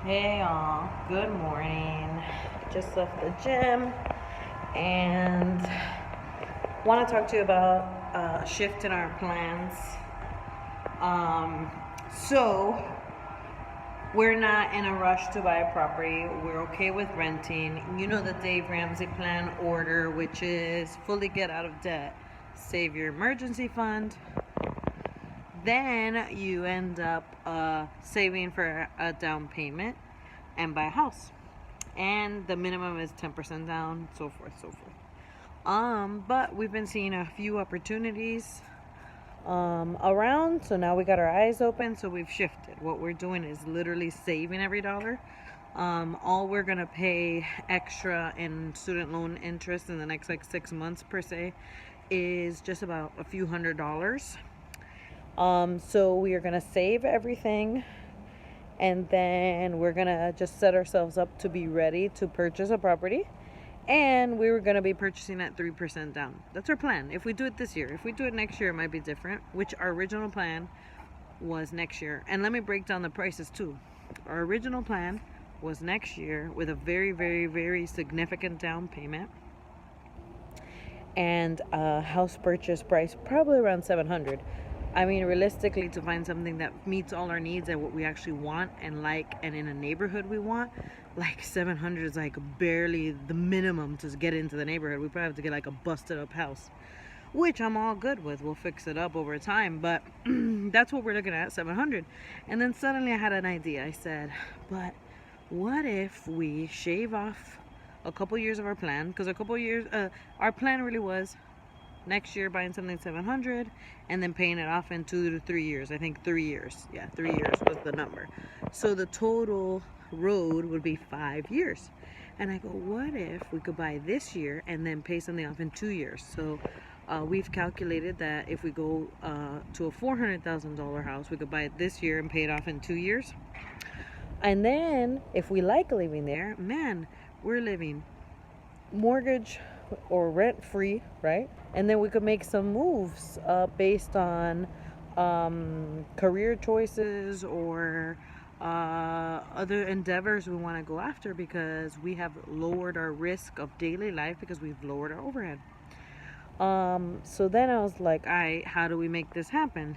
Hey y'all, good morning. Just left the gym and want to talk to you about a shift in our plans. So, we're not in a rush to buy a property. We're okay with renting. You know the Dave Ramsey plan order, which is fully get out of debt, save your emergency fund, then you end up saving for a down payment and buy a house. And the minimum is 10% down, so forth, so forth. But we've been seeing a few opportunities around, so now we got our eyes open, so we've shifted. What we're doing is literally saving every dollar. All we're gonna pay extra in student loan interest in the next 6 months per se is just about a few $100s. So we are gonna save everything, and then we're gonna just set ourselves up to be ready to purchase a property. And we were gonna be purchasing at 3% down. That's our plan. If we do it this year, if we do it next year, it might be different, which our original plan was next year. And let me break down the prices too. Our original plan was next year with a very, very, very significant down payment and a house purchase price probably around 700. I mean, realistically, to find something that meets all our needs and what we actually want and like, and in a neighborhood we want, like 700 is like barely the minimum to get into the neighborhood. We probably have to get like a busted up house, which I'm all good with. We'll fix it up over time, but that's what we're looking at, 700. And then suddenly I had an idea. I said, but what if we shave off a couple years of our plan? Because our plan really was next year buying something 700 and then paying it off in 2 to 3 years. I think 3 years. Yeah, 3 years was the number. So the total road would be 5 years. And I go, what if we could buy this year and then pay something off in 2 years? So we've calculated that if we go to a $400,000 house, we could buy it this year and pay it off in 2 years. And then if we like living there, man, we're living mortgage or rent free, right? And then we could make some moves based on career choices or other endeavors we want to go after, because we have lowered our risk of daily life because we've lowered our overhead. So then I was like, how do we make this happen?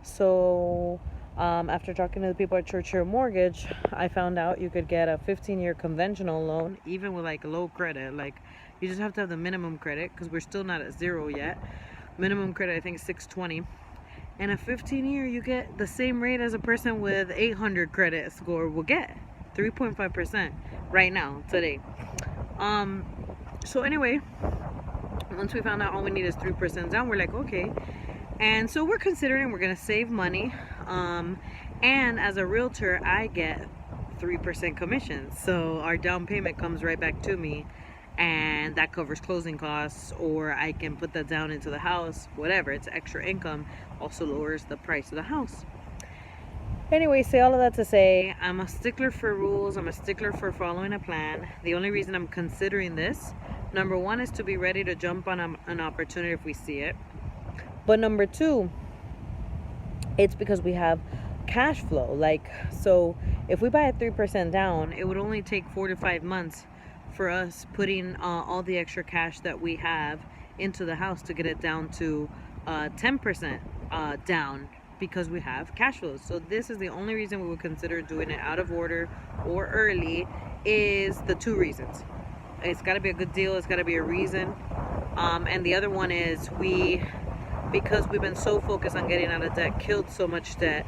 So after talking to the people at Churchill Mortgage, I found out you could get a 15-year conventional loan, even with like low credit. Like, you just have to have the minimum credit, because we're still not at zero yet. Minimum credit, I think, is 620. And a 15-year, you get the same rate as a person with 800 credit score will get, 3.5% right now, today. So anyway, once we found out all we need is 3% down, we're like, okay. And so we're considering we're gonna save money, and as a realtor I get 3% commission, so our down payment comes right back to me, and that covers closing costs, or I can put that down into the house, whatever. It's extra income, also lowers the price of the house. Anyway, say all of that to say, I'm a stickler for rules. I'm a stickler for following a plan. The only reason I'm considering this, number one, is to be ready to jump on an opportunity if we see it. But number two, it's because we have cash flow. Like, so if we buy at 3% down, it would only take 4 to 5 months for us putting all the extra cash that we have into the house to get it down to 10% down, because we have cash flows. So this is the only reason we would consider doing it out of order or early, is the two reasons. It's got to be a good deal. It's got to be a reason. And the other one is because we've been so focused on getting out of debt, killed so much debt,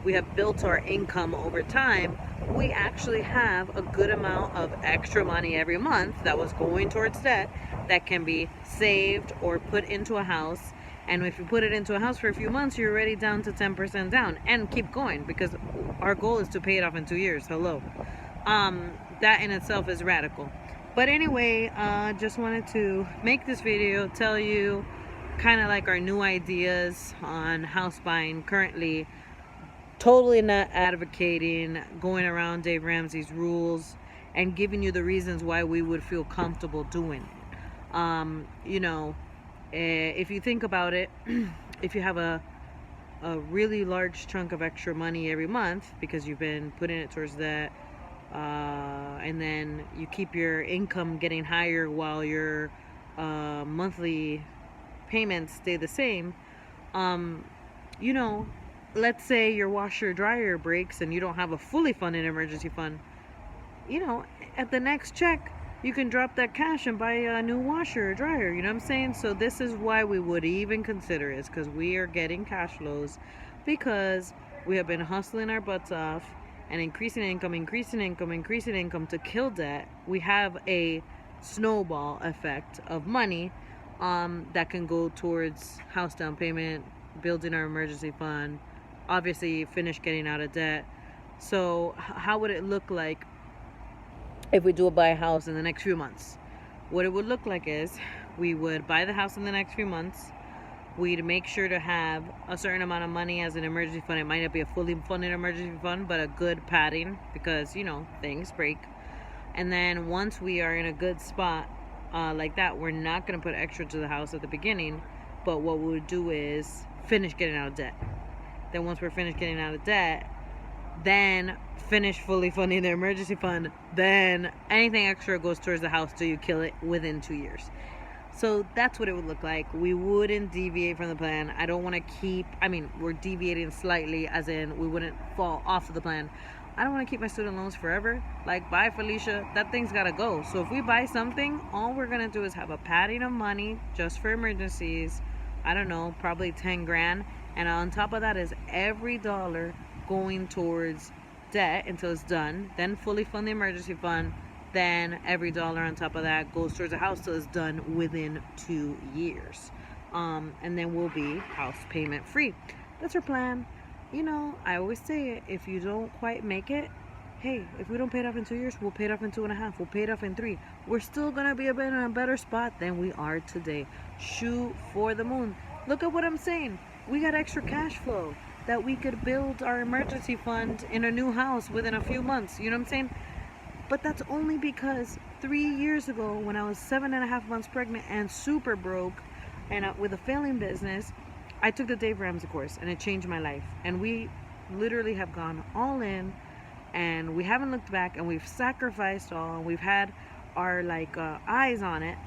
we have built our income over time. We actually have a good amount of extra money every month that was going towards debt that can be saved or put into a house. And if you put it into a house for a few months, you're already down to 10% down, and keep going, because our goal is to pay it off in 2 years. Hello. That in itself is radical. But anyway, just wanted to make this video, tell you kind of like our new ideas on house buying currently. Totally not advocating going around Dave Ramsey's rules, and giving you the reasons why we would feel comfortable doing it. You know, if you think about it, if you have a a really large chunk of extra money every month because you've been putting it towards that, and then you keep your income getting higher while your monthly payments stay the same. You know, let's say your washer dryer breaks and you don't have a fully funded emergency fund. You know, at the next check, you can drop that cash and buy a new washer or dryer. You know what I'm saying? So this is why we would even consider it, because we are getting cash flows, because we have been hustling our butts off and increasing income to kill debt. We have a snowball effect of money that can go towards house down payment, building our emergency fund, obviously finish getting out of debt. So how would it look like if we do buy a house in the next few months? What it would look like is we would buy the house in the next few months. We'd make sure to have a certain amount of money as an emergency fund. It might not be a fully funded emergency fund, but a good padding, because, you know, things break. And then once we are in a good spot like that, we're not going to put extra to the house at the beginning, but what we would do is finish getting out of debt. Then once we're finished getting out of debt, then finish fully funding the emergency fund, then anything extra goes towards the house till you kill it within 2 years. So that's what it would look like. We wouldn't deviate from the plan. I don't want to keep, we're deviating slightly, as in we wouldn't fall off of the plan. I don't want to keep my student loans forever. Like, bye Felicia, that thing's gotta go. So if we buy something, all we're gonna do is have a padding of money just for emergencies. I don't know, probably 10 grand. And on top of that is every dollar going towards debt until it's done, then fully fund the emergency fund, then every dollar on top of that goes towards a house till it's done within 2 years, and then we'll be house payment free. That's our plan. You know, I always say it, if you don't quite make it, hey, if we don't pay it off in 2 years, we'll pay it off in 2.5, we'll pay it off in 3. We're still gonna be in a better spot than we are today. Shoot for the moon. Look at what I'm saying. We got extra cash flow that we could build our emergency fund in a new house within a few months. You know what I'm saying? But that's only because 3 years ago, when I was 7.5 months pregnant and super broke and with a failing business, I took the Dave Ramsey course and it changed my life. And we literally have gone all in, and we haven't looked back, and we've sacrificed all, and we've had our eyes on it.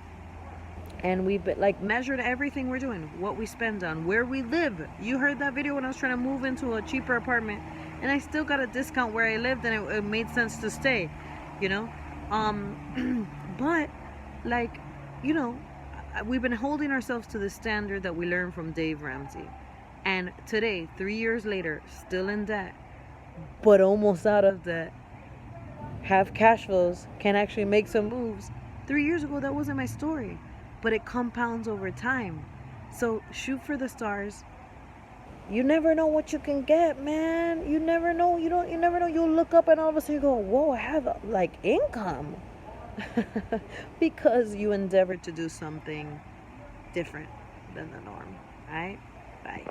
And we've measured everything we're doing, what we spend on, where we live. You heard that video when I was trying to move into a cheaper apartment, and I still got a discount where I lived, and it made sense to stay, you know. But we've been holding ourselves to the standard that we learned from Dave Ramsey. And today, 3 years later, still in debt, but almost out of debt, have cash flows, can actually make some moves. 3 years ago, that wasn't my story. But it compounds over time. So shoot for the stars. You never know what you can get, man. You never know. You never know. You'll look up and all of a sudden you go, whoa, I have income. Because you endeavored to do something different than the norm. All right? Bye.